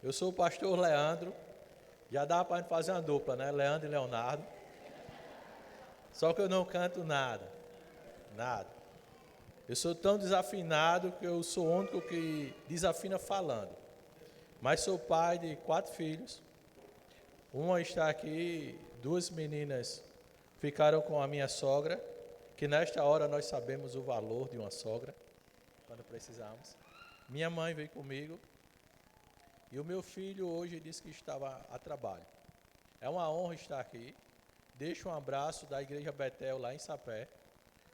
Eu sou o pastor Leandro. Já dá para fazer uma dupla, né? Leandro e Leonardo. Só que eu não canto nada. Nada. Eu sou tão desafinado que eu sou o único que desafina falando. Mas sou pai de 4 filhos. Uma está aqui, 2 meninas ficaram com a minha sogra, que nesta hora nós sabemos o valor de uma sogra, quando precisamos. Minha mãe veio comigo. E o meu filho hoje disse que estava a trabalho. É uma honra estar aqui. Deixo um abraço da Igreja Betel lá em Sapé.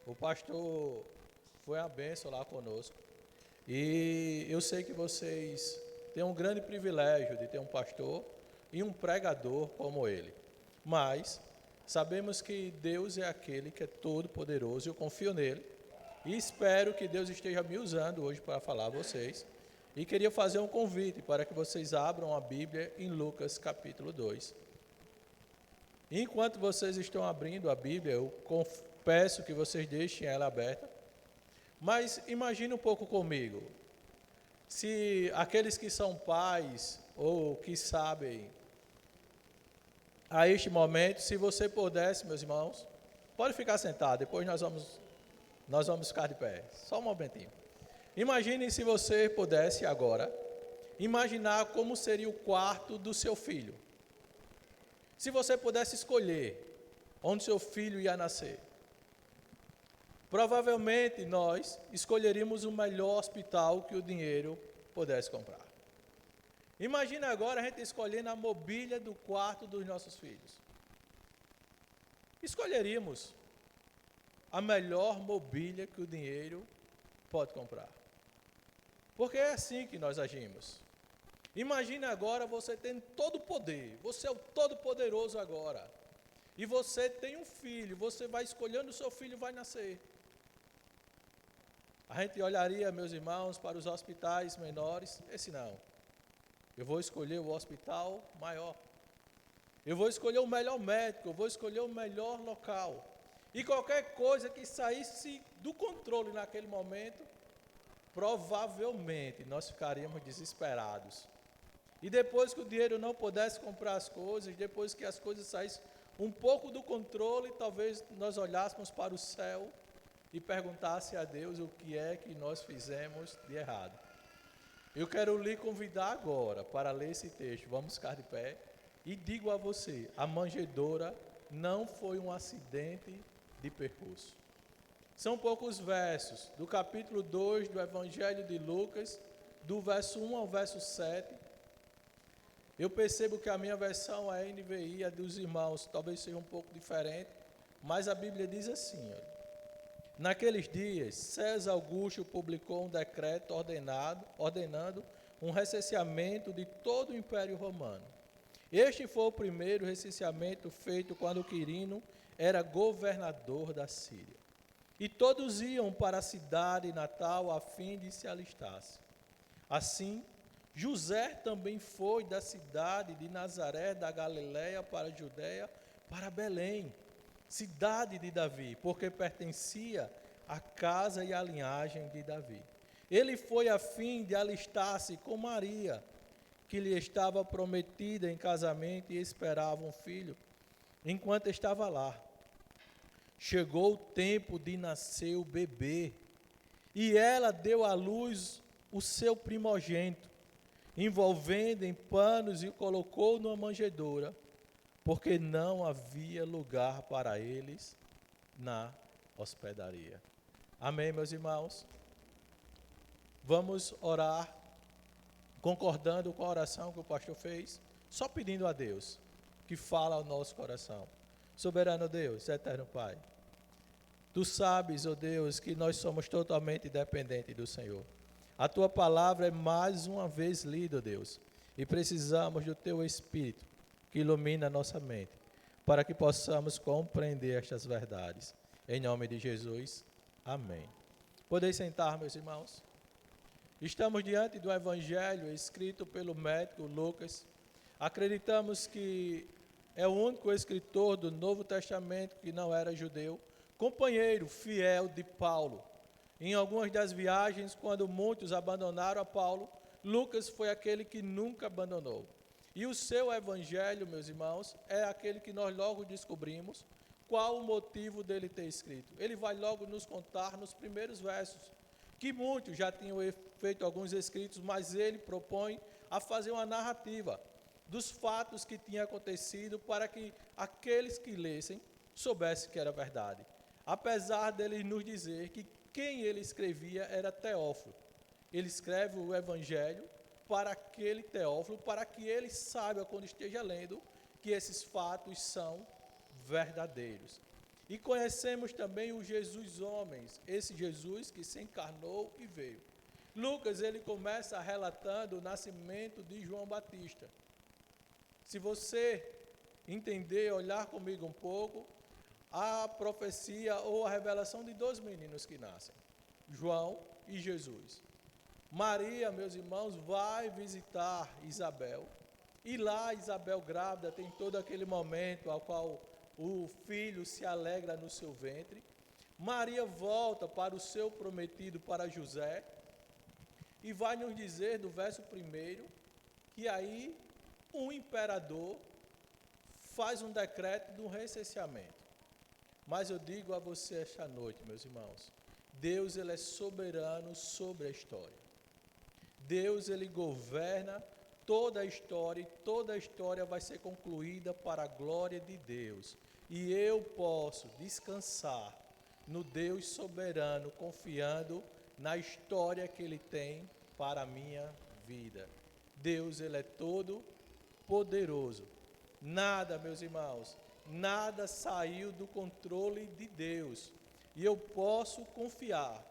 O pastor foi a bênção lá conosco. E eu sei que vocês têm um grande privilégio de ter um pastor e um pregador como ele. Mas sabemos que Deus é aquele que é todo poderoso e eu confio nele. E espero que Deus esteja me usando hoje para falar a vocês. E queria fazer um convite para que vocês abram a Bíblia em Lucas capítulo 2. Enquanto vocês estão abrindo a Bíblia, eu peço que vocês deixem ela aberta. Mas imagine um pouco comigo, se aqueles que são pais ou que sabem a este momento, se você pudesse, meus irmãos, pode ficar sentado, depois nós vamos ficar de pé, só um momentinho. Imagine se você pudesse agora imaginar como seria o quarto do seu filho. Se você pudesse escolher onde seu filho ia nascer. Provavelmente nós escolheríamos o melhor hospital que o dinheiro pudesse comprar. Imagina agora a gente escolhendo a mobília do quarto dos nossos filhos. Escolheríamos a melhor mobília que o dinheiro pode comprar. Porque é assim que nós agimos. Imagine agora você tendo todo o poder, você é o todo-poderoso agora. E você tem um filho, você vai escolhendo o seu filho vai nascer. A gente olharia, meus irmãos, para os hospitais menores, esse não. Eu vou escolher o hospital maior. Eu vou escolher o melhor médico, eu vou escolher o melhor local. E qualquer coisa que saísse do controle naquele momento, provavelmente nós ficaríamos desesperados. E depois que o dinheiro não pudesse comprar as coisas, depois que as coisas saíssem um pouco do controle, talvez nós olhássemos para o céu e perguntasse a Deus o que é que nós fizemos de errado. Eu quero lhe convidar agora para ler esse texto. Vamos ficar de pé. E digo a você, a manjedoura não foi um acidente de percurso. São poucos versos do capítulo 2 do Evangelho de Lucas, do verso 1 ao verso 7. Eu percebo que a minha versão, a NVI, a dos irmãos, talvez seja um pouco diferente, mas a Bíblia diz assim, olha, naqueles dias, César Augusto publicou um decreto ordenando um recenseamento de todo o Império Romano. Este foi o primeiro recenseamento feito quando Quirino era governador da Síria. E todos iam para a cidade natal a fim de se alistar-se. Assim, José também foi da cidade de Nazaré, da Galiléia, para a Judéia, para Belém, cidade de Davi, porque pertencia à casa e à linhagem de Davi. Ele foi a fim de alistar-se com Maria, que lhe estava prometida em casamento e esperava um filho, enquanto estava lá. Chegou o tempo de nascer o bebê, e ela deu à luz o seu primogênito, envolvendo em panos e o colocou numa manjedoura, porque não havia lugar para eles na hospedaria. Amém, meus irmãos? Vamos orar, concordando com a oração que o pastor fez, só pedindo a Deus que fala ao nosso coração. Soberano Deus, eterno Pai, Tu sabes, ó Deus, que nós somos totalmente dependentes do Senhor. A Tua palavra é mais uma vez lida, ó Deus, e precisamos do Teu Espírito, que ilumina a nossa mente, para que possamos compreender estas verdades. Em nome de Jesus, amém. Podeis sentar, meus irmãos? Estamos diante do Evangelho escrito pelo médico Lucas. Acreditamos que é o único escritor do Novo Testamento que não era judeu, companheiro fiel de Paulo. Em algumas das viagens, quando muitos abandonaram a Paulo, Lucas foi aquele que nunca abandonou. E o seu evangelho, meus irmãos, é aquele que nós logo descobrimos qual o motivo dele ter escrito. Ele vai logo nos contar nos primeiros versos, que muitos já tinham feito alguns escritos, mas ele propõe a fazer uma narrativa dos fatos que tinham acontecido para que aqueles que lessem soubessem que era verdade. Apesar dele nos dizer que quem ele escrevia era Teófilo. Ele escreve o evangelho para aquele Teófilo, para que ele saiba, quando esteja lendo, que esses fatos são verdadeiros. E conhecemos também o Jesus homens, esse Jesus que se encarnou e veio. Lucas, ele começa relatando o nascimento de João Batista. Se você entender, olhar comigo um pouco, a profecia ou a revelação de dois meninos que nascem, João e Jesus. Maria, meus irmãos, vai visitar Isabel, e lá Isabel grávida tem todo aquele momento ao qual o filho se alegra no seu ventre. Maria volta para o seu prometido, para José, e vai nos dizer do verso 1 que aí um imperador faz um decreto de um recenseamento. Mas eu digo a você esta noite, meus irmãos, Deus, ele é soberano sobre a história. Deus, ele governa toda a história, e toda a história vai ser concluída para a glória de Deus. E eu posso descansar no Deus soberano, confiando na história que ele tem para a minha vida. Deus, ele é todo poderoso. Nada, meus irmãos, nada saiu do controle de Deus. E eu posso confiar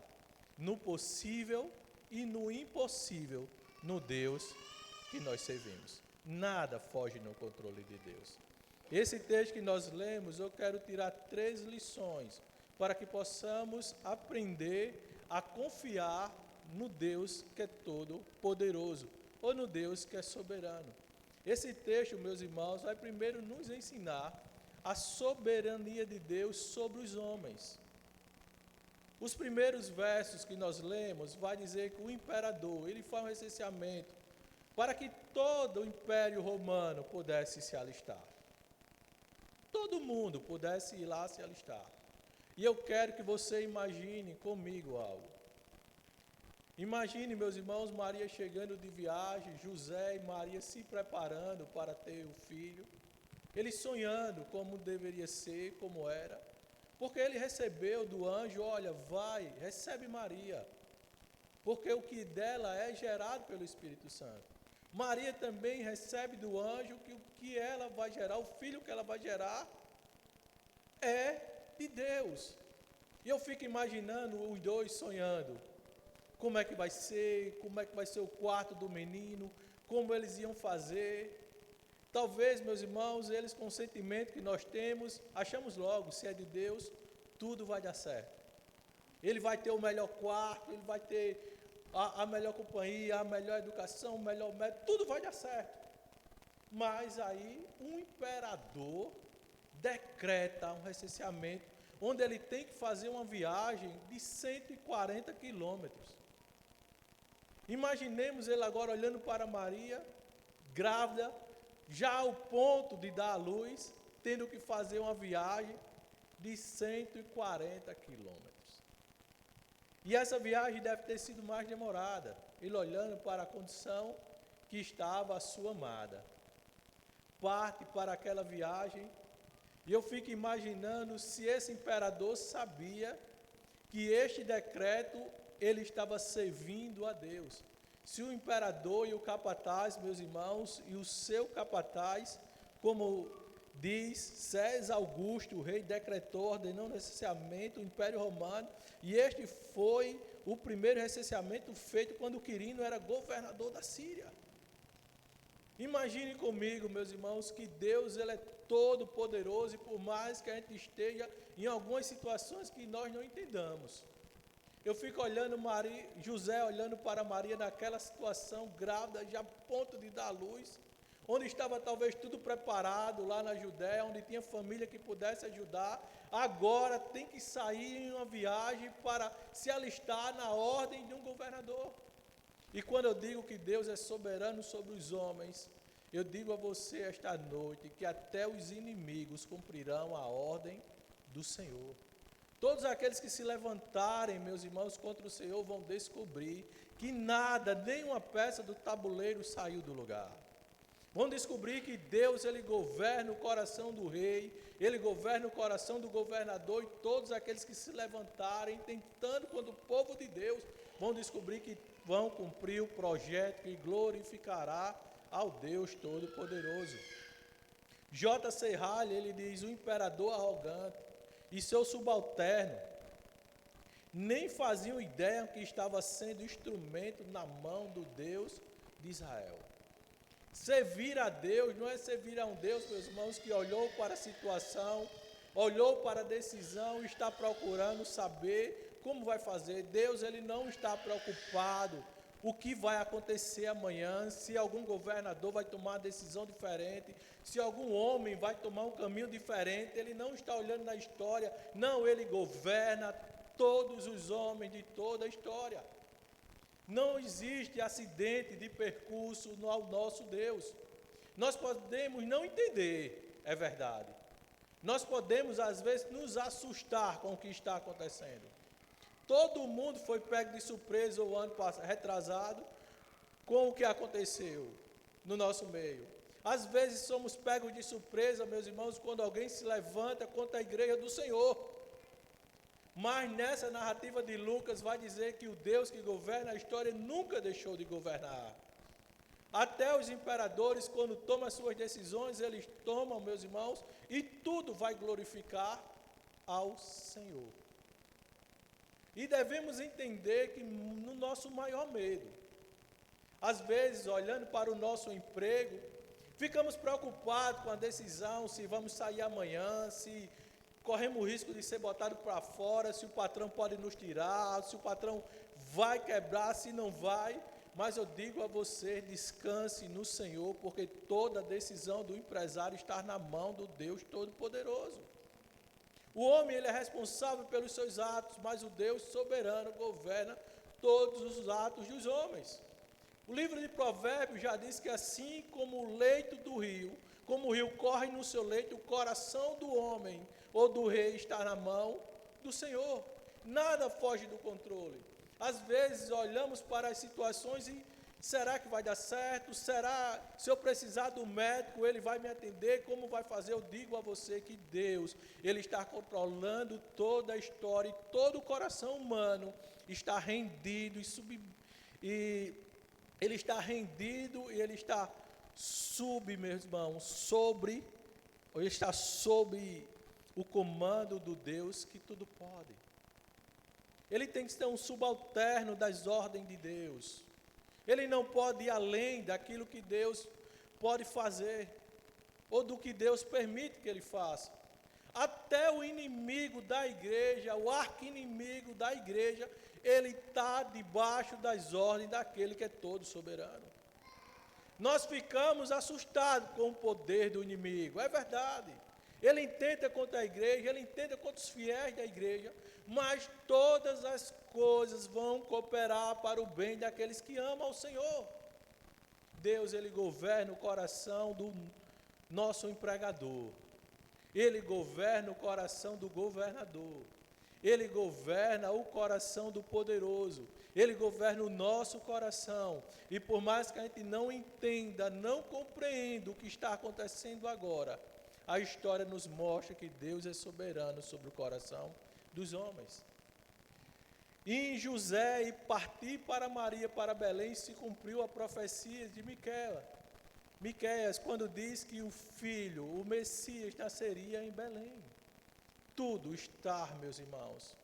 no possível e no impossível no Deus que nós servimos. Nada foge no controle de Deus. Esse texto que nós lemos, eu quero tirar 3 lições para que possamos aprender a confiar no Deus que é todo poderoso, ou no Deus que é soberano. Esse texto, meus irmãos, vai primeiro nos ensinar a soberania de Deus sobre os homens. Os primeiros versos que nós lemos vai dizer que o imperador, ele faz um recenseamento para que todo o Império Romano pudesse se alistar. Todo mundo pudesse ir lá se alistar. E eu quero que você imagine comigo algo. Imagine, meus irmãos, Maria chegando de viagem, José e Maria se preparando para ter o filho, ele sonhando como deveria ser, como era, porque ele recebeu do anjo, olha, vai, recebe Maria, porque o que dela é gerado pelo Espírito Santo. Maria também recebe do anjo que o que ela vai gerar, o filho que ela vai gerar, é de Deus. E eu fico imaginando os dois sonhando, como é que vai ser o quarto do menino, como eles iam fazer. Talvez, meus irmãos, eles com o sentimento que nós temos, achamos logo, se é de Deus, tudo vai dar certo. Ele vai ter o melhor quarto, ele vai ter a melhor companhia, a melhor educação, o melhor médico, tudo vai dar certo. Mas aí um imperador decreta um recenseamento, onde ele tem que fazer uma viagem de 140 quilômetros. Imaginemos ele agora olhando para Maria, grávida, já ao ponto de dar à luz, tendo que fazer uma viagem de 140 quilômetros. E essa viagem deve ter sido mais demorada, ele olhando para a condição que estava a sua amada. Parte para aquela viagem, e eu fico imaginando se esse imperador sabia que este decreto ele estava servindo a Deus. Se o imperador e o capataz, meus irmãos, e o seu capataz, como diz César Augusto, o rei decretou, ordenou o recenseamento, o Império Romano, e este foi o primeiro recenseamento feito quando Quirino era governador da Síria. Imagine comigo, meus irmãos, que Deus ele é todo poderoso, e por mais que a gente esteja em algumas situações que nós não entendamos. Eu fico olhando José olhando para Maria naquela situação grávida, já a ponto de dar luz, onde estava talvez tudo preparado lá na Judéia, onde tinha família que pudesse ajudar, agora tem que sair em uma viagem para se alistar na ordem de um governador. E quando eu digo que Deus é soberano sobre os homens, eu digo a você esta noite que até os inimigos cumprirão a ordem do Senhor. Todos aqueles que se levantarem, meus irmãos, contra o Senhor vão descobrir que nada, nenhuma peça do tabuleiro saiu do lugar. Vão descobrir que Deus, Ele governa o coração do rei, Ele governa o coração do governador, e todos aqueles que se levantarem, tentando contra o povo de Deus, vão descobrir que vão cumprir o projeto que glorificará ao Deus Todo-Poderoso. J.C. Halley, ele diz: o imperador arrogante e seu subalterno nem faziam ideia que estava sendo instrumento na mão do Deus de Israel. Servir a Deus não é servir a um Deus, meus irmãos, que olhou para a situação, olhou para a decisão e está procurando saber como vai fazer. Deus, Ele não está preocupado o que vai acontecer amanhã, se algum governador vai tomar uma decisão diferente, se algum homem vai tomar um caminho diferente. Ele não está olhando na história, não, Ele governa todos os homens de toda a história. Não existe acidente de percurso ao nosso Deus. Nós podemos não entender, é verdade. Nós podemos, às vezes, nos assustar com o que está acontecendo. Todo mundo foi pego de surpresa o ano retrasado com o que aconteceu no nosso meio. Às vezes somos pegos de surpresa, meus irmãos, quando alguém se levanta contra a igreja do Senhor. Mas nessa narrativa de Lucas vai dizer que o Deus que governa a história nunca deixou de governar. Até os imperadores, quando tomam as suas decisões, eles tomam, meus irmãos, e tudo vai glorificar ao Senhor. E devemos entender que no nosso maior medo, às vezes, olhando para o nosso emprego, ficamos preocupados com a decisão, se vamos sair amanhã, se corremos o risco de ser botado para fora, se o patrão pode nos tirar, se o patrão vai quebrar, se não vai. Mas eu digo a você, descanse no Senhor, porque toda decisão do empresário está na mão do Deus Todo-Poderoso. O homem, ele é responsável pelos seus atos, mas o Deus soberano governa todos os atos dos homens. O livro de Provérbios já diz que assim como o leito do rio, como o rio corre no seu leito, o coração do homem ou do rei está na mão do Senhor. Nada foge do controle. Às vezes olhamos para as situações e será que vai dar certo? Será, se eu precisar do médico, ele vai me atender? Como vai fazer? Eu digo a você que Deus, Ele está controlando toda a história e todo o coração humano está rendido e ele está rendido e ele está meus irmãos, ele está sob o comando do Deus que tudo pode. Ele tem que ser um subalterno das ordens de Deus. Ele não pode ir além daquilo que Deus pode fazer, ou do que Deus permite que ele faça. Até o inimigo da igreja, o arqui-inimigo da igreja, ele está debaixo das ordens daquele que é todo soberano. Nós ficamos assustados com o poder do inimigo, é verdade. Ele intenta contra a igreja, ele intenta contra os fiéis da igreja, mas todas as coisas vão cooperar para o bem daqueles que amam ao Senhor. Deus, Ele governa o coração do nosso empregador. Ele governa o coração do governador. Ele governa o coração do poderoso. Ele governa o nosso coração. E por mais que a gente não entenda, não compreenda o que está acontecendo agora, a história nos mostra que Deus é soberano sobre o coração dos homens. E em José, e partir para Maria, para Belém, se cumpriu a profecia de Miqueias, quando diz que o filho, o Messias, nasceria em Belém. Tudo está, meus irmãos,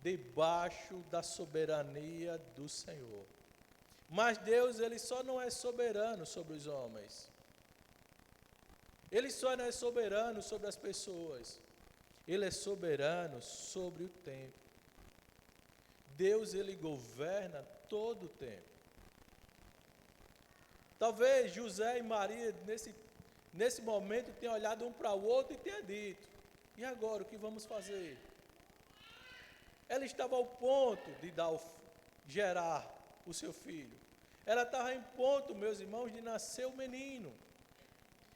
debaixo da soberania do Senhor. Mas Deus, Ele só não é soberano sobre os homens. Ele só não é soberano sobre as pessoas. Ele é soberano sobre o tempo. Deus, Ele governa todo o tempo. Talvez José e Maria, nesse momento, tenham olhado um para o outro e tenham dito: e agora, o que vamos fazer? Ela estava ao ponto de gerar o seu filho. Ela estava em ponto, meus irmãos, de nascer o menino.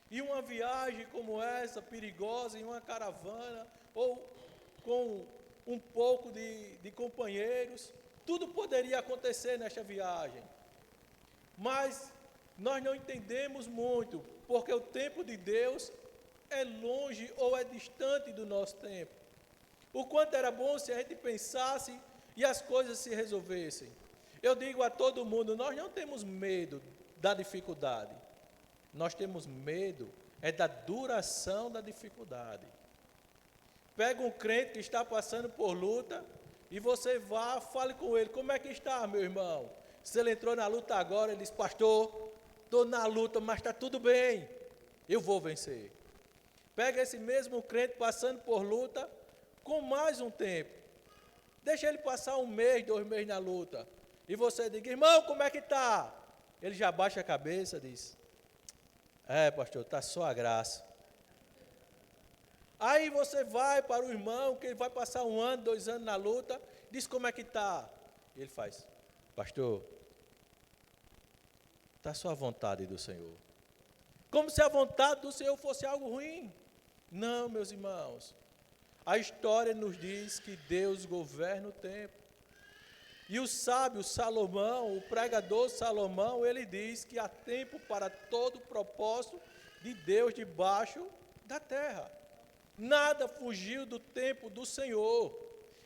E uma viagem como essa, perigosa, em uma caravana, ou com um pouco de companheiros, tudo poderia acontecer nesta viagem. Mas nós não entendemos muito, porque o tempo de Deus é longe ou é distante do nosso tempo. O quanto era bom se a gente pensasse e as coisas se resolvessem. Eu digo a todo mundo, nós não temos medo da dificuldade. Nós temos medo da duração da dificuldade. Pega um crente que está passando por luta e você vá, fale com ele, como é que está, meu irmão? Se ele entrou na luta agora, ele diz, pastor, estou na luta, mas está tudo bem, eu vou vencer. Pega esse mesmo crente passando por luta com mais um tempo. Deixa ele passar 1 mês, 2 meses na luta. E você diz, irmão, como é que está? Ele já baixa a cabeça e diz, pastor, está só a graça. Aí você vai para o irmão, que ele vai passar 1 ano, 2 anos na luta, diz como é que está. Ele faz, pastor, está só a vontade do Senhor. Como se a vontade do Senhor fosse algo ruim. Não, meus irmãos. A história nos diz que Deus governa o tempo. E o sábio Salomão, o pregador Salomão, ele diz que há tempo para todo o propósito de Deus debaixo da terra. Nada fugiu do tempo do Senhor.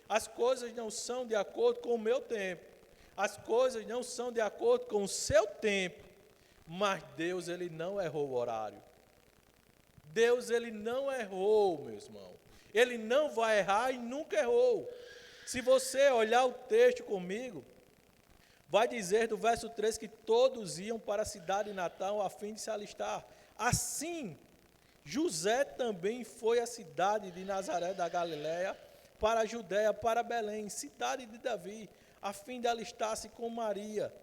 As coisas não são de acordo com o meu tempo. As coisas não são de acordo com o seu tempo. Mas Deus, ele não errou o horário. Deus, ele não errou, meus irmãos. Ele não vai errar e nunca errou. Se você olhar o texto comigo, vai dizer do verso 3 que todos iam para a cidade de Natal a fim de se alistar. Assim, José também foi à cidade de Nazaré da Galiléia, para a Judéia, para Belém, cidade de Davi, a fim de alistar-se com Maria,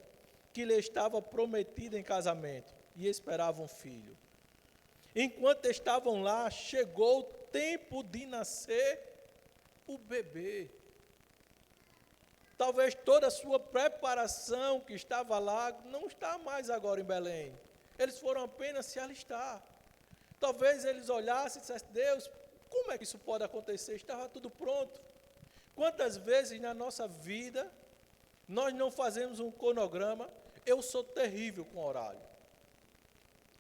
que lhe estava prometida em casamento, e esperava um filho. Enquanto estavam lá, chegou o tempo de nascer o bebê. Talvez toda a sua preparação que estava lá não está mais agora em Belém. Eles foram apenas se alistar. Talvez eles olhassem e dissessem, Deus, como é que isso pode acontecer? Estava tudo pronto. Quantas vezes na nossa vida nós não fazemos um cronograma? Eu sou terrível com horário.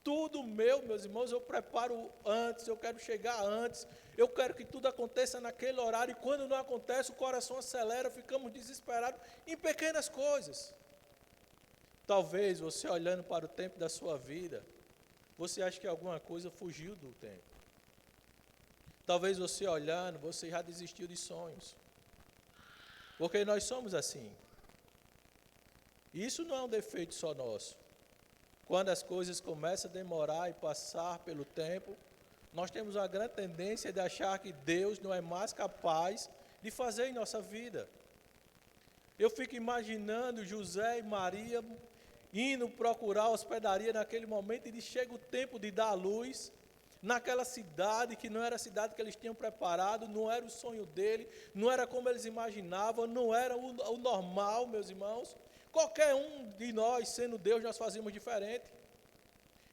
Tudo meus irmãos, eu preparo antes, eu quero chegar antes, eu quero que tudo aconteça naquele horário, e quando não acontece, o coração acelera, ficamos desesperados em pequenas coisas. Talvez você olhando para o tempo da sua vida, você acha que alguma coisa fugiu do tempo. Talvez você olhando, você já desistiu de sonhos. Porque nós somos assim. Isso não é um defeito só nosso. Quando as coisas começam a demorar e passar pelo tempo, nós temos uma grande tendência de achar que Deus não é mais capaz de fazer em nossa vida. Eu fico imaginando José e Maria indo procurar hospedaria naquele momento, e chega o tempo de dar a luz naquela cidade que não era a cidade que eles tinham preparado, não era o sonho dele, não era como eles imaginavam, não era o normal, meus irmãos. Qualquer um de nós, sendo Deus, nós fazíamos diferente.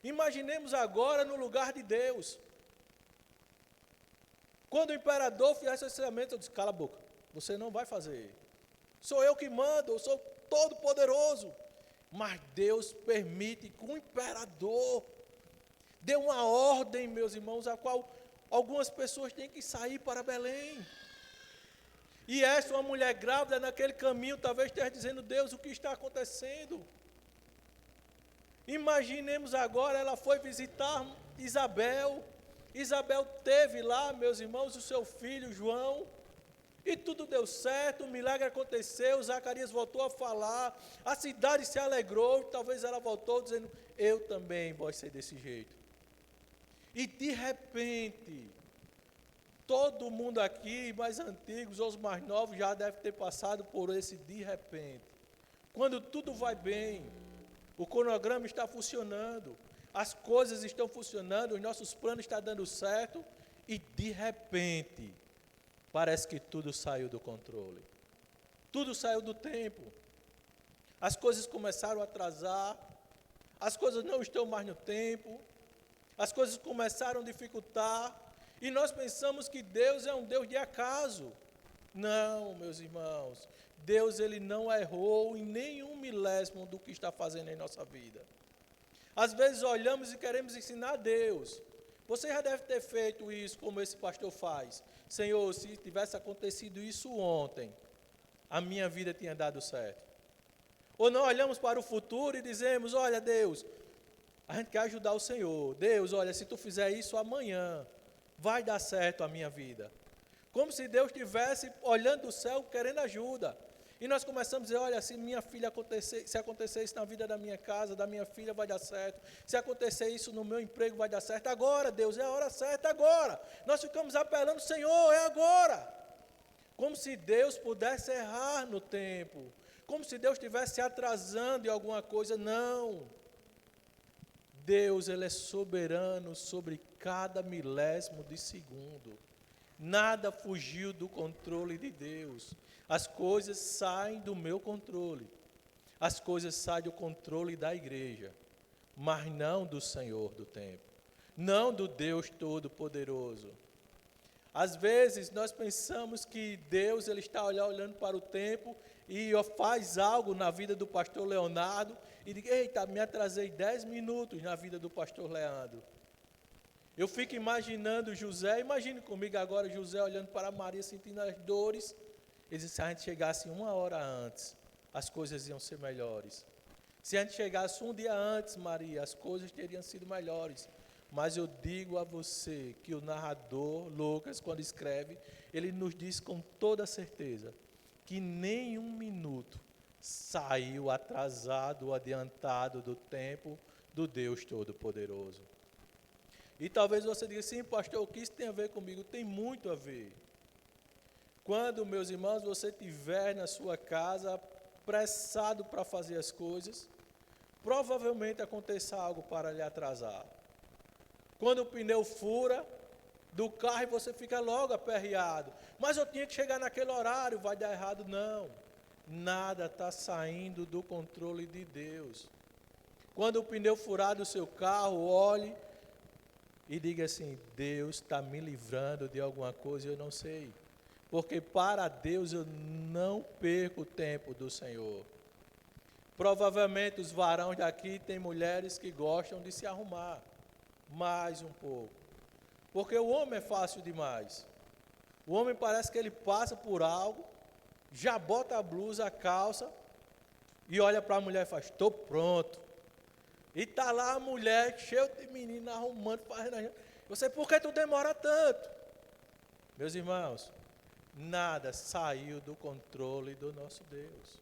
Imaginemos agora no lugar de Deus. Quando o imperador fizesse esse orçamento, eu disse, cala a boca, você não vai fazer. Sou eu que mando, eu sou todo poderoso. Mas Deus permite que o imperador dê uma ordem, meus irmãos, a qual algumas pessoas têm que sair para Belém. E essa uma mulher grávida naquele caminho, talvez esteja dizendo, Deus, o que está acontecendo? Imaginemos agora, ela foi visitar Isabel. Isabel teve lá, meus irmãos, o seu filho João. E tudo deu certo, o milagre aconteceu, Zacarias voltou a falar, a cidade se alegrou, talvez ela voltou dizendo, eu também vou ser desse jeito. E de repente, todo mundo aqui, mais antigos ou os mais novos, já deve ter passado por esse de repente. Quando tudo vai bem, o cronograma está funcionando, as coisas estão funcionando, os nossos planos estão dando certo, e de repente, parece que tudo saiu do controle. Tudo saiu do tempo. as coisas começaram a atrasar, as coisas não estão mais no tempo, as coisas começaram a dificultar, e nós pensamos que Deus é um Deus de acaso. Não, meus irmãos, Deus ele não errou em nenhum milésimo do que está fazendo em nossa vida. Às vezes olhamos e queremos ensinar a Deus. Você já deve ter feito isso como esse pastor faz. Senhor, se tivesse acontecido isso ontem, a minha vida tinha dado certo. Ou não olhamos para o futuro e dizemos, olha Deus, a gente quer ajudar o Senhor. Deus, olha, se tu fizer isso amanhã, vai dar certo a minha vida. Como se Deus estivesse olhando do céu querendo ajuda. E nós começamos a dizer, olha, se minha filha se acontecer isso na vida da minha casa, da minha filha, vai dar certo. Se acontecer isso no meu emprego, vai dar certo. Agora, Deus, é a hora certa, agora. Nós ficamos apelando, Senhor, é agora. Como se Deus pudesse errar no tempo. Como se Deus estivesse atrasando em alguma coisa. Não. Deus, ele é soberano sobre cada milésimo de segundo. Nada fugiu do controle de Deus. As coisas saem do meu controle. As coisas saem do controle da igreja, mas não do Senhor do tempo. Não do Deus Todo-Poderoso. Às vezes nós pensamos que Deus ele está olhando para o tempo e faz algo na vida do pastor Leonardo e diz, eita, me atrasei 10 minutos na vida do pastor Leandro. Eu fico imaginando José, imagine comigo agora José olhando para Maria, sentindo as dores. Ele disse, se a gente chegasse 1 hora antes, as coisas iam ser melhores. Se a gente chegasse 1 dia antes, Maria, as coisas teriam sido melhores. Mas eu digo a você que o narrador, Lucas, quando escreve, ele nos diz com toda certeza que nem 1 minuto saiu atrasado ou adiantado do tempo do Deus Todo-Poderoso. E talvez você diga, sim, pastor, o que isso tem a ver comigo? Tem muito a ver. Quando, meus irmãos, você estiver na sua casa, apressado para fazer as coisas, provavelmente aconteça algo para lhe atrasar. Quando o pneu fura do carro e você fica logo aperreado. Mas eu tinha que chegar naquele horário, vai dar errado. Não, nada está saindo do controle de Deus. Quando o pneu furar do seu carro, olhe e diga assim, Deus está me livrando de alguma coisa, eu não sei. Porque para Deus eu não perco o tempo do Senhor. Provavelmente os varões daqui têm mulheres que gostam de se arrumar mais um pouco. Porque o homem é fácil demais. O homem parece que ele passa por algo, já bota a blusa, a calça, e olha para a mulher e faz, estou pronto. E está lá a mulher, cheia de menina, arrumando, fazendo. Você, por que tu demora tanto? Meus irmãos, nada saiu do controle do nosso Deus.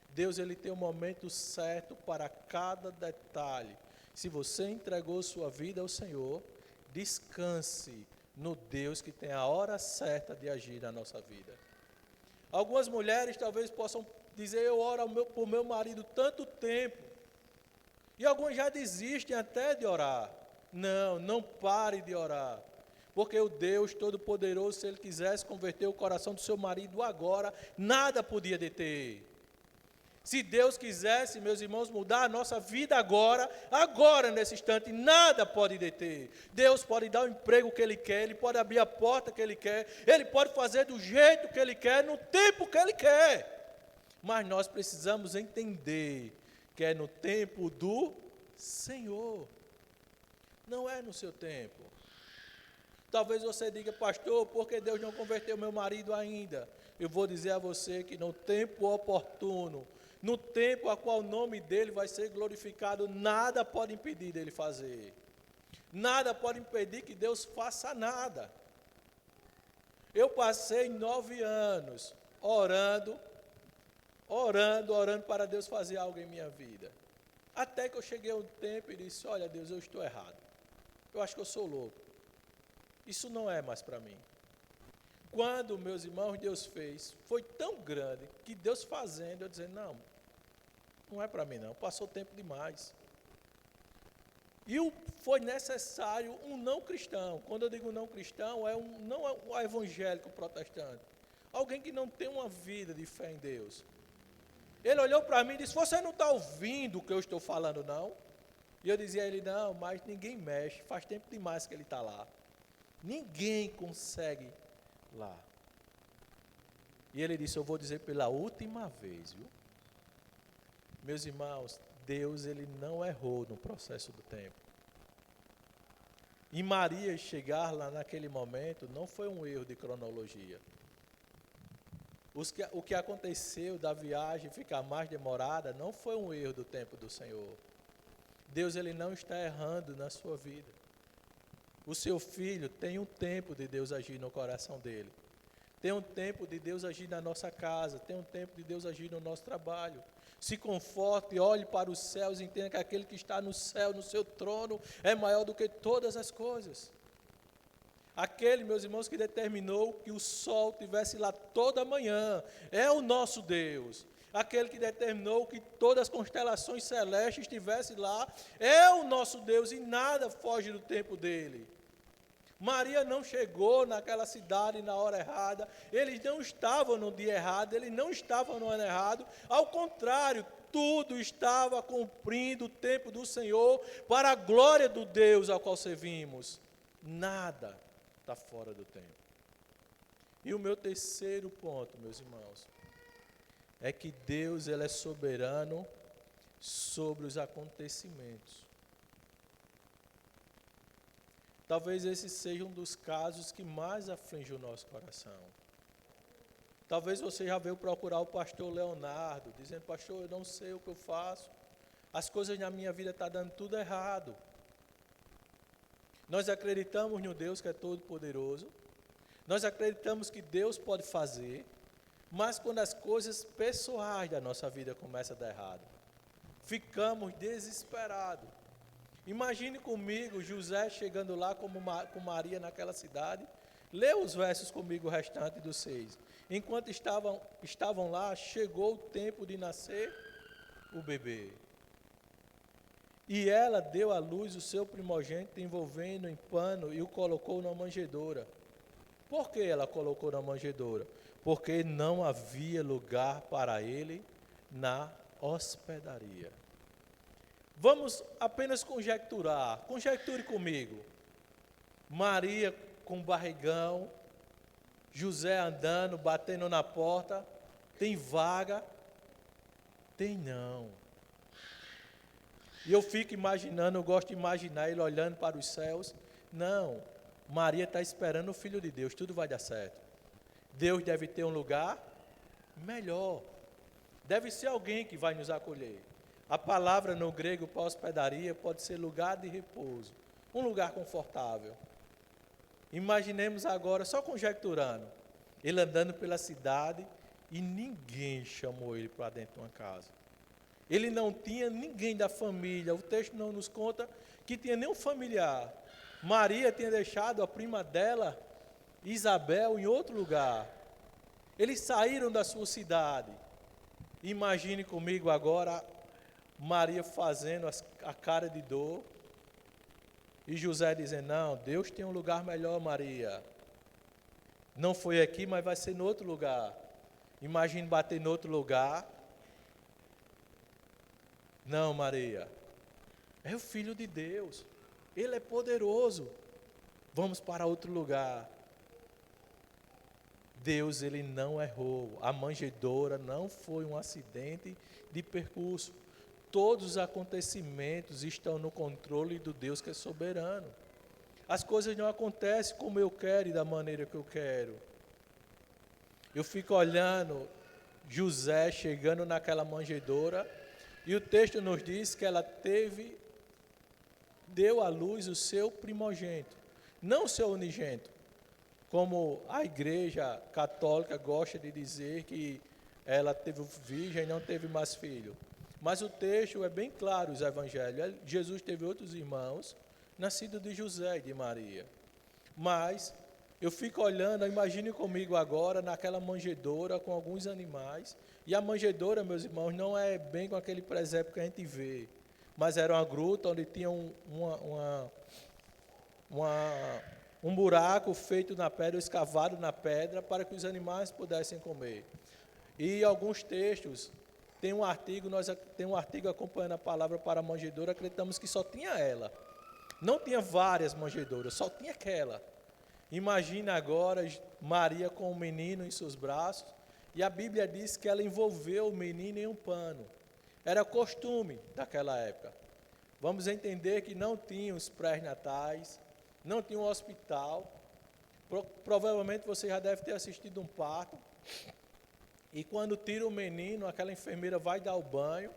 Deus ele tem um momento certo para cada detalhe. Se você entregou sua vida ao Senhor, descanse no Deus que tem a hora certa de agir na nossa vida. Algumas mulheres talvez possam dizer, eu oro por meu marido tanto tempo, e algumas já desistem até de orar. Não, não pare de orar. Porque o Deus Todo-Poderoso, se Ele quisesse converter o coração do seu marido agora, nada podia deter. Se Deus quisesse, meus irmãos, mudar a nossa vida agora, nesse instante, nada pode deter. Deus pode dar o emprego que Ele quer, Ele pode abrir a porta que Ele quer, Ele pode fazer do jeito que Ele quer, no tempo que Ele quer. Mas nós precisamos entender que é no tempo do Senhor, não é no seu tempo. Talvez você diga, pastor, por que Deus não converteu meu marido ainda? Eu vou dizer a você que no tempo oportuno, no tempo a qual o nome dele vai ser glorificado, nada pode impedir dele fazer. Nada pode impedir que Deus faça nada. Eu passei 9 anos orando para Deus fazer algo em minha vida. Até que eu cheguei a um tempo e disse, olha Deus, eu estou errado. Eu acho que eu sou louco. Isso não é mais para mim. Quando, meus irmãos, Deus fez, foi tão grande que Deus fazendo, eu dizendo, não é para mim não, passou tempo demais. E foi necessário um não cristão. Quando eu digo não cristão, não é um evangélico protestante. Alguém que não tem uma vida de fé em Deus. Ele olhou para mim e disse, você não está ouvindo o que eu estou falando, não? E eu dizia a ele, não, mas ninguém mexe, faz tempo demais que ele está lá. Ninguém consegue lá. E ele disse, eu vou dizer pela última vez, viu? Meus irmãos, Deus, ele não errou no processo do tempo. E Maria chegar lá naquele momento não foi um erro de cronologia. O que aconteceu da viagem ficar mais demorada não foi um erro do tempo do Senhor. Deus, ele não está errando na sua vida. O seu filho tem um tempo de Deus agir no coração dele. Tem um tempo de Deus agir na nossa casa. Tem um tempo de Deus agir no nosso trabalho. Se conforte, olhe para os céus e entenda que aquele que está no céu, no seu trono, é maior do que todas as coisas. Aquele, meus irmãos, que determinou que o sol estivesse lá toda manhã, é o nosso Deus. Aquele que determinou que todas as constelações celestes estivessem lá, é o nosso Deus e nada foge do tempo dele. Maria não chegou naquela cidade na hora errada, eles não estavam no dia errado, eles não estavam no ano errado, ao contrário, tudo estava cumprindo o tempo do Senhor para a glória do Deus ao qual servimos. Nada está fora do tempo. E o meu terceiro ponto, meus irmãos, é que Deus, ele é soberano sobre os acontecimentos. Talvez esse seja um dos casos que mais aflige o nosso coração. Talvez você já veio procurar o pastor Leonardo, dizendo, pastor, eu não sei o que eu faço, as coisas na minha vida estão dando tudo errado. Nós acreditamos no Deus que é todo-poderoso, nós acreditamos que Deus pode fazer, mas quando as coisas pessoais da nossa vida começam a dar errado, ficamos desesperados. Imagine comigo José chegando lá com Maria naquela cidade. Lê os versos comigo, o restante dos 6. Enquanto estavam lá, chegou o tempo de nascer o bebê. E ela deu à luz o seu primogênito, envolvendo em pano, e o colocou na manjedoura. Por que ela colocou na manjedoura? Porque não havia lugar para ele na hospedaria. Vamos apenas conjecturar. Conjecture comigo. Maria com barrigão, José andando, batendo na porta. Tem vaga? Tem não. E eu fico imaginando, eu gosto de imaginar ele olhando para os céus. Não, Maria está esperando o Filho de Deus, tudo vai dar certo. Deus deve ter um lugar melhor. Deve ser alguém que vai nos acolher. A palavra no grego para hospedaria pode ser lugar de repouso, um lugar confortável. Imaginemos agora, só conjecturando, ele andando pela cidade e ninguém chamou ele para dentro de uma casa. Ele não tinha ninguém da família, o texto não nos conta que tinha nenhum familiar. Maria tinha deixado a prima dela, Isabel, em outro lugar. Eles saíram da sua cidade. Imagine comigo agora Maria fazendo a cara de dor e José dizendo, não, Deus tem um lugar melhor, Maria. Não foi aqui, mas vai ser em outro lugar. Imagine bater em outro lugar. Não, Maria, é o Filho de Deus, Ele é poderoso, vamos para outro lugar. Deus, ele não errou, a manjedoura não foi um acidente de percurso. Todos os acontecimentos estão no controle do Deus que é soberano. As coisas não acontecem como eu quero e da maneira que eu quero. Eu fico olhando José chegando naquela manjedoura, e o texto nos diz que ela deu à luz o seu primogênito, não o seu unigênito, como a igreja católica gosta de dizer que ela teve virgem e não teve mais filho. Mas o texto é bem claro, os evangelhos. Jesus teve outros irmãos, nascidos de José e de Maria. Mas eu fico olhando, imagine comigo agora, naquela manjedoura com alguns animais. E a manjedoura, meus irmãos, não é bem com aquele presépio que a gente vê, mas era uma gruta onde tinha um buraco feito na pedra, escavado na pedra, para que os animais pudessem comer. E alguns textos nós tem um artigo acompanhando a palavra para a manjedoura, acreditamos que só tinha ela. Não tinha várias manjedouras, só tinha aquela. Imagina agora Maria com o menino em seus braços, e a Bíblia diz que ela envolveu o menino em um pano. Era costume daquela época. Vamos entender que não tinha os pré-natais, não tinha um hospital. Provavelmente você já deve ter assistido um parto. E quando tira o menino, aquela enfermeira vai dar o banho,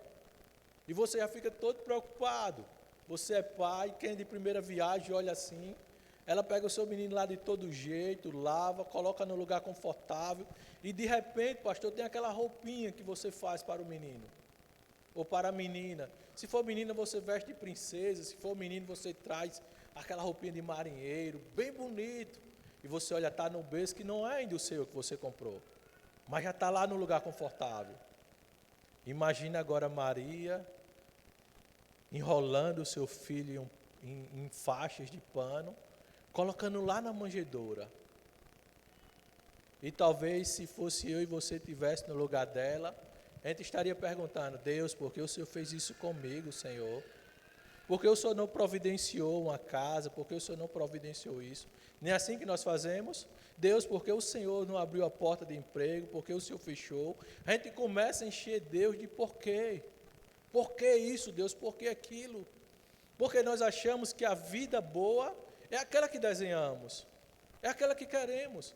e você já fica todo preocupado. Você é pai, quem é de primeira viagem olha assim, ela pega o seu menino lá de todo jeito, lava, coloca no lugar confortável, e de repente, pastor, tem aquela roupinha que você faz para o menino, ou para a menina. Se for menina, você veste de princesa, se for menino, você traz aquela roupinha de marinheiro, bem bonito, e você olha, está no berço, que não é ainda o seu que você comprou, mas já está lá no lugar confortável. Imagina agora Maria enrolando o seu filho em faixas de pano, colocando lá na manjedoura. E talvez se fosse eu e você estivesse no lugar dela, a gente estaria perguntando: Deus, por que o Senhor fez isso comigo, Senhor? Por que o Senhor não providenciou uma casa? Por que o Senhor não providenciou isso? Nem é assim que nós fazemos? Deus, por que o Senhor não abriu a porta de emprego? Por que o Senhor fechou? A gente começa a encher Deus de porquê. Por que isso, Deus? Por que aquilo? Porque nós achamos que a vida boa é aquela que desenhamos, é aquela que queremos.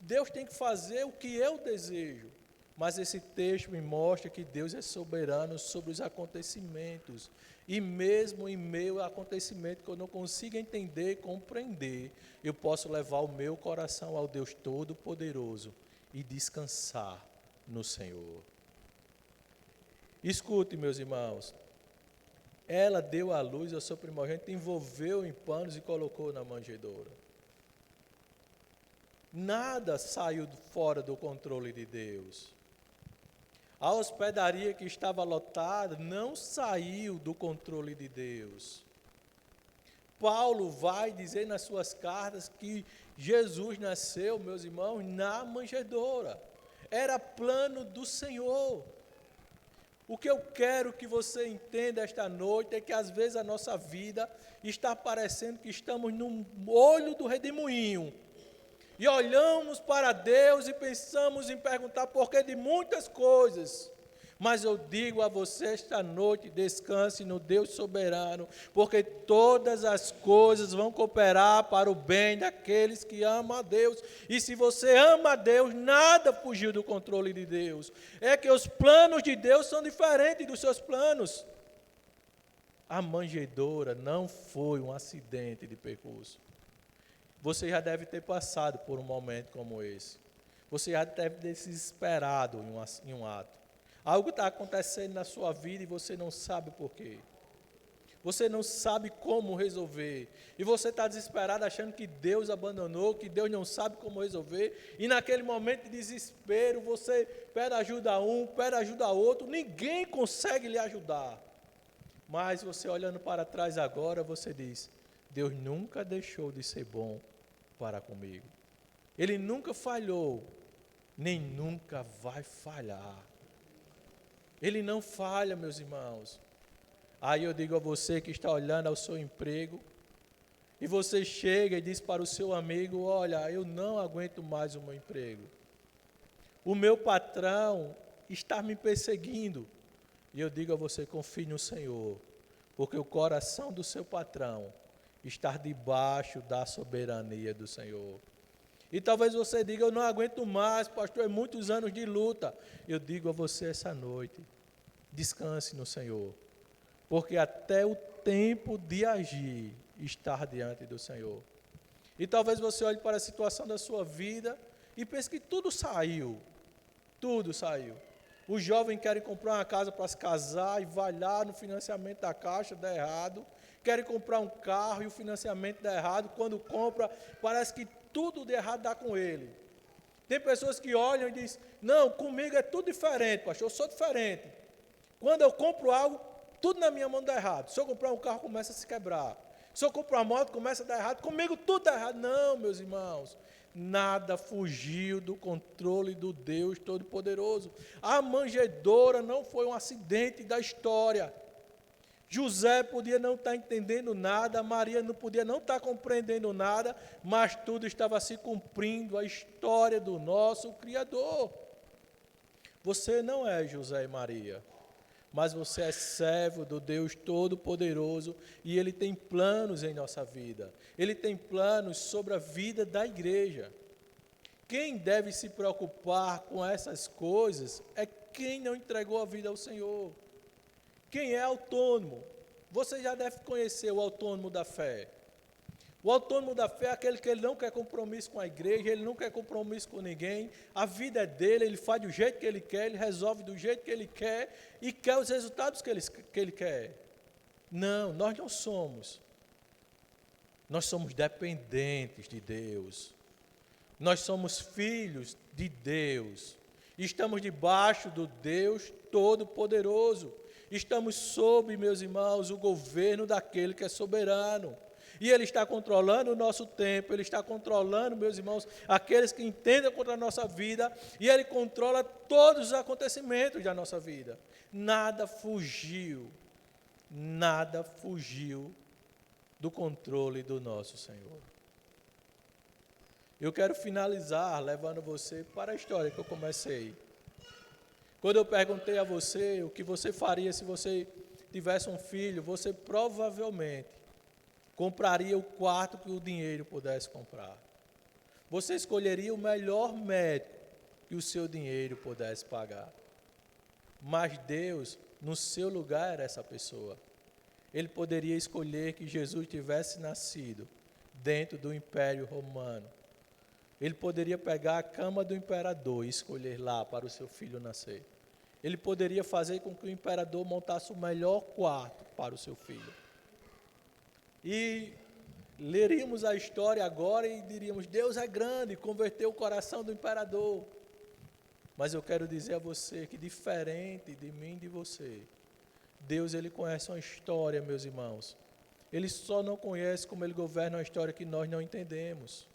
Deus tem que fazer o que eu desejo. Mas esse texto me mostra que Deus é soberano sobre os acontecimentos. E mesmo em meio a acontecimento que eu não consigo entender e compreender, eu posso levar o meu coração ao Deus Todo-Poderoso e descansar no Senhor. Escute, meus irmãos, ela deu à luz ao seu primogênito, envolveu em panos e colocou na manjedoura. Nada saiu fora do controle de Deus. A hospedaria que estava lotada não saiu do controle de Deus. Paulo vai dizer nas suas cartas que Jesus nasceu, meus irmãos, na manjedoura. Era plano do Senhor. O que eu quero que você entenda esta noite é que às vezes a nossa vida está parecendo que estamos no olho do redemoinho. E olhamos para Deus e pensamos em perguntar porquê de muitas coisas. Mas eu digo a você esta noite, descanse no Deus soberano, porque todas as coisas vão cooperar para o bem daqueles que amam a Deus. E se você ama a Deus, nada fugiu do controle de Deus. É que os planos de Deus são diferentes dos seus planos. A manjedoura não foi um acidente de percurso. Você já deve ter passado por um momento como esse. Você já deve ter se desesperado em um ato. Algo está acontecendo na sua vida e você não sabe por quê. Você não sabe como resolver. E você está desesperado achando que Deus abandonou, que Deus não sabe como resolver. E naquele momento de desespero, você pede ajuda a um, pede ajuda a outro. Ninguém consegue lhe ajudar. Mas você olhando para trás agora, você diz: Deus nunca deixou de ser bom para comigo. Ele nunca falhou, nem nunca vai falhar. Ele não falha, meus irmãos. Aí eu digo a você que está olhando ao seu emprego, e você chega e diz para o seu amigo: olha, eu não aguento mais o meu emprego. O meu patrão está me perseguindo. E eu digo a você: confie no Senhor, porque o coração do seu patrão está debaixo da soberania do Senhor. E talvez você diga: eu não aguento mais, pastor, é muitos anos de luta. Eu digo a você essa noite: descanse no Senhor, porque até o tempo de agir está diante do Senhor. E talvez você olhe para a situação da sua vida e pense que tudo saiu. Tudo saiu. Os jovens querem comprar uma casa para se casar e vai lá no financiamento da Caixa, dá errado. Querem comprar um carro e o financiamento dá errado. Quando compra, parece que tudo de errado dá com ele. Tem pessoas que olham e dizem: não, comigo é tudo diferente, pastor, eu sou diferente. Quando eu compro algo, tudo na minha mão dá errado. Se eu comprar um carro, começa a se quebrar. Se eu compro uma moto, começa a dar errado. Comigo tudo dá errado. Não, meus irmãos. Nada fugiu do controle do Deus Todo-Poderoso. A manjedoura não foi um acidente da história. José podia não estar entendendo nada, Maria não podia não estar compreendendo nada, mas tudo estava se cumprindo, a história do nosso Criador. Você não é José e Maria, mas você é servo do Deus Todo-Poderoso e Ele tem planos em nossa vida. Ele tem planos sobre a vida da igreja. Quem deve se preocupar com essas coisas é quem não entregou a vida ao Senhor. Quem é autônomo? Você já deve conhecer o autônomo da fé. O autônomo da fé é aquele que ele não quer compromisso com a igreja, ele não quer compromisso com ninguém, a vida é dele, ele faz do jeito que ele quer, ele resolve do jeito que ele quer e quer os resultados que ele quer. Não, nós não somos. Nós somos dependentes de Deus. Nós somos filhos de Deus. Estamos debaixo do Deus Todo-Poderoso. Estamos sob, meus irmãos, o governo daquele que é soberano. E Ele está controlando o nosso tempo, Ele está controlando, meus irmãos, aqueles que entendem contra a nossa vida, e Ele controla todos os acontecimentos da nossa vida. Nada fugiu do controle do nosso Senhor. Eu quero finalizar levando você para a história que eu comecei. Quando eu perguntei a você o que você faria se você tivesse um filho, você provavelmente compraria o quarto que o dinheiro pudesse comprar. Você escolheria o melhor médico que o seu dinheiro pudesse pagar. Mas Deus, no seu lugar, era essa pessoa. Ele poderia escolher que Jesus tivesse nascido dentro do Império Romano. Ele poderia pegar a cama do imperador e escolher lá para o seu filho nascer. Ele poderia fazer com que o imperador montasse o melhor quarto para o seu filho. E leríamos a história agora e diríamos, Deus é grande, converteu o coração do imperador. Mas eu quero dizer a você que diferente de mim e de você, Deus, Ele conhece uma história, meus irmãos. Ele só não conhece como Ele governa uma história que nós não entendemos.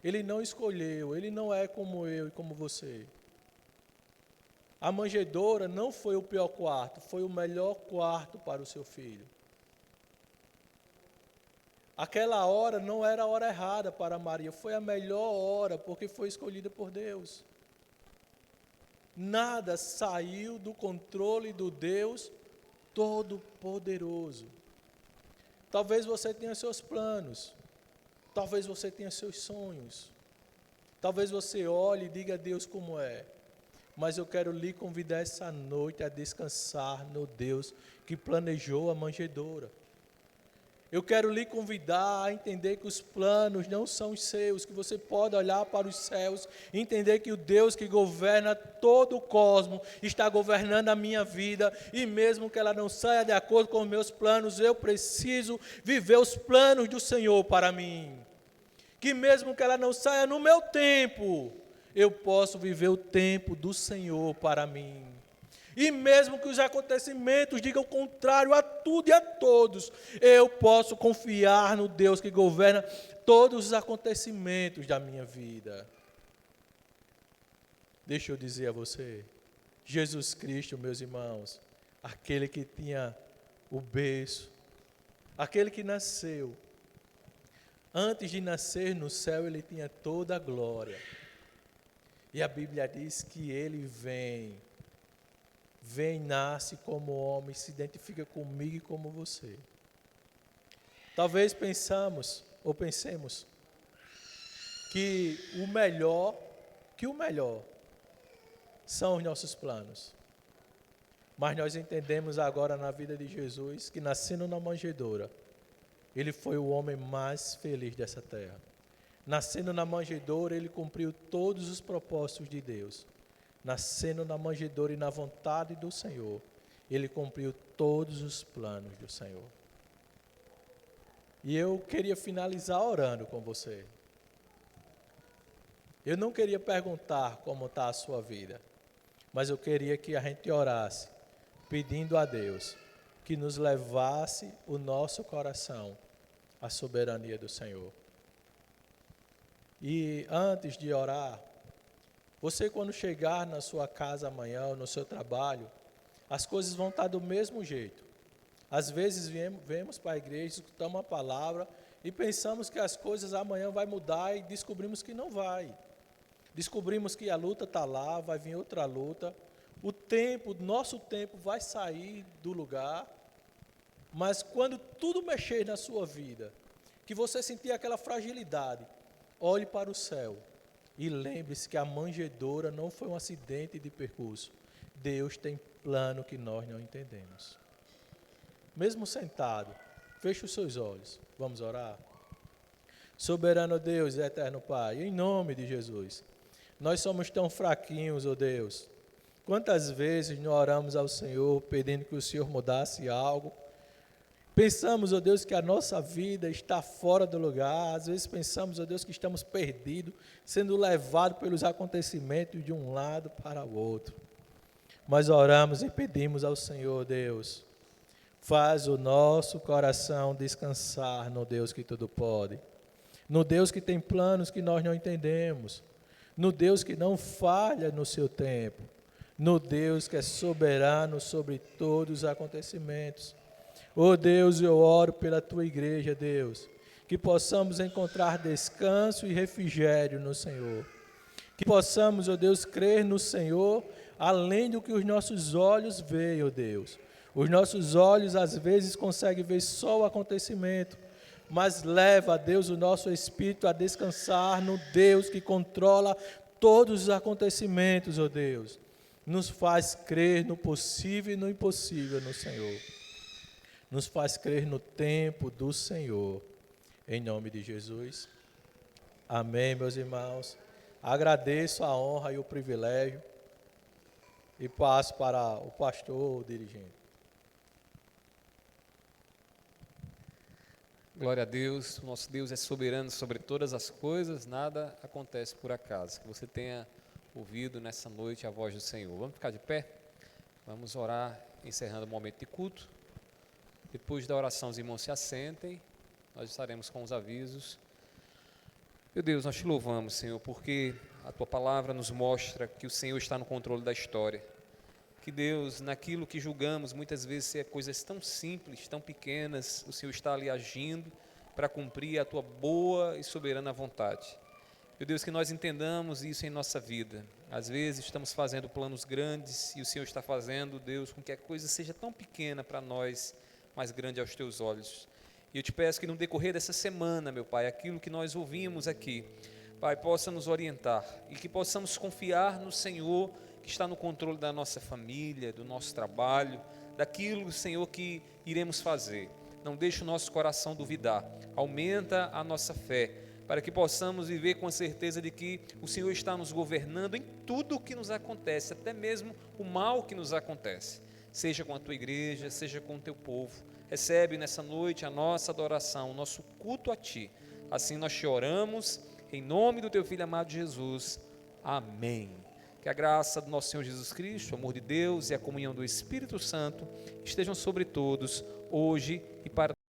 Ele não escolheu, Ele não é como eu e como você. A manjedoura não foi o pior quarto, foi o melhor quarto para o seu filho. Aquela hora não era a hora errada para Maria, foi a melhor hora, porque foi escolhida por Deus. Nada saiu do controle do Deus Todo-Poderoso. Talvez você tenha seus planos, talvez você tenha seus sonhos, talvez você olhe e diga a Deus como é, mas eu quero lhe convidar essa noite a descansar no Deus que planejou a manjedoura. Eu quero lhe convidar a entender que os planos não são os seus, que você pode olhar para os céus e entender que o Deus que governa todo o cosmos está governando a minha vida, e mesmo que ela não saia de acordo com os meus planos, eu preciso viver os planos do Senhor para mim. Que mesmo que ela não saia no meu tempo, eu posso viver o tempo do Senhor para mim. E mesmo que os acontecimentos digam o contrário a tudo e a todos, eu posso confiar no Deus que governa todos os acontecimentos da minha vida. Deixa eu dizer a você, Jesus Cristo, meus irmãos, aquele que tinha o berço, aquele que nasceu, antes de nascer no céu, ele tinha toda a glória. E a Bíblia diz que ele vem, nasce como homem, se identifica comigo e como você. Talvez pensemos que o melhor são os nossos planos. Mas nós entendemos agora na vida de Jesus que, nascendo na manjedoura, ele foi o homem mais feliz dessa terra. Nascendo na manjedoura, ele cumpriu todos os propósitos de Deus. Nascendo na manjedoura e na vontade do Senhor, ele cumpriu todos os planos do Senhor. E eu queria finalizar orando com você. Eu não queria perguntar como está a sua vida, mas eu queria que a gente orasse, pedindo a Deus que nos levasse o nosso coração a soberania do Senhor. E antes de orar, você quando chegar na sua casa amanhã, ou no seu trabalho, as coisas vão estar do mesmo jeito. Às vezes viemos para a igreja, escutamos uma palavra e pensamos que as coisas amanhã vai mudar e descobrimos que não vai. Descobrimos que a luta está lá, vai vir outra luta. O nosso tempo vai sair do lugar, mas quando tudo mexer na sua vida, que você sentir aquela fragilidade, olhe para o céu e lembre-se que a manjedoura não foi um acidente de percurso. Deus tem plano que nós não entendemos. Mesmo sentado, feche os seus olhos. Vamos orar? Soberano Deus e eterno Pai, em nome de Jesus, nós somos tão fraquinhos, ó Deus. Quantas vezes nós oramos ao Senhor pedindo que o Senhor mudasse algo? Pensamos, ó Deus, que a nossa vida está fora do lugar. Às vezes pensamos, ó Deus, que estamos perdidos, sendo levados pelos acontecimentos de um lado para o outro. Mas oramos e pedimos ao Senhor, Deus, faz o nosso coração descansar no Deus que tudo pode, no Deus que tem planos que nós não entendemos, no Deus que não falha no seu tempo, no Deus que é soberano sobre todos os acontecimentos. Oh Deus, eu oro pela Tua igreja, Deus, que possamos encontrar descanso e refrigério no Senhor, que possamos, oh Deus, crer no Senhor, além do que os nossos olhos veem, oh Deus. Os nossos olhos às vezes conseguem ver só o acontecimento, mas leva, Deus, o nosso espírito a descansar no Deus que controla todos os acontecimentos, oh Deus. Nos faz crer no possível e no impossível no Senhor. Nos faz crer no tempo do Senhor. Em nome de Jesus. Amém, meus irmãos. Agradeço a honra e o privilégio e passo para o pastor, o dirigente. Glória a Deus, o nosso Deus é soberano sobre todas as coisas, nada acontece por acaso. Que você tenha ouvido nessa noite a voz do Senhor. Vamos ficar de pé? Vamos orar, encerrando o momento de culto. Depois da oração, os irmãos se assentem, nós estaremos com os avisos. Meu Deus, nós te louvamos, Senhor, porque a Tua palavra nos mostra que o Senhor está no controle da história. Que Deus, naquilo que julgamos, muitas vezes ser coisas tão simples, tão pequenas, o Senhor está ali agindo para cumprir a Tua boa e soberana vontade. Meu Deus, que nós entendamos isso em nossa vida. Às vezes estamos fazendo planos grandes e o Senhor está fazendo, Deus, com que a coisa seja tão pequena para nós, mas grande aos Teus olhos. E eu te peço que no decorrer dessa semana, meu Pai, aquilo que nós ouvimos aqui, Pai, possa nos orientar e que possamos confiar no Senhor que está no controle da nossa família, do nosso trabalho, daquilo, Senhor, que iremos fazer. Não deixe o nosso coração duvidar, aumenta a nossa fé, para que possamos viver com a certeza de que o Senhor está nos governando em tudo o que nos acontece, até mesmo o mal que nos acontece, seja com a Tua igreja, seja com o Teu povo. Recebe nessa noite a nossa adoração, o nosso culto a Ti. Assim nós te oramos, em nome do Teu Filho amado Jesus. Amém. Que a graça do nosso Senhor Jesus Cristo, o amor de Deus e a comunhão do Espírito Santo estejam sobre todos, hoje e para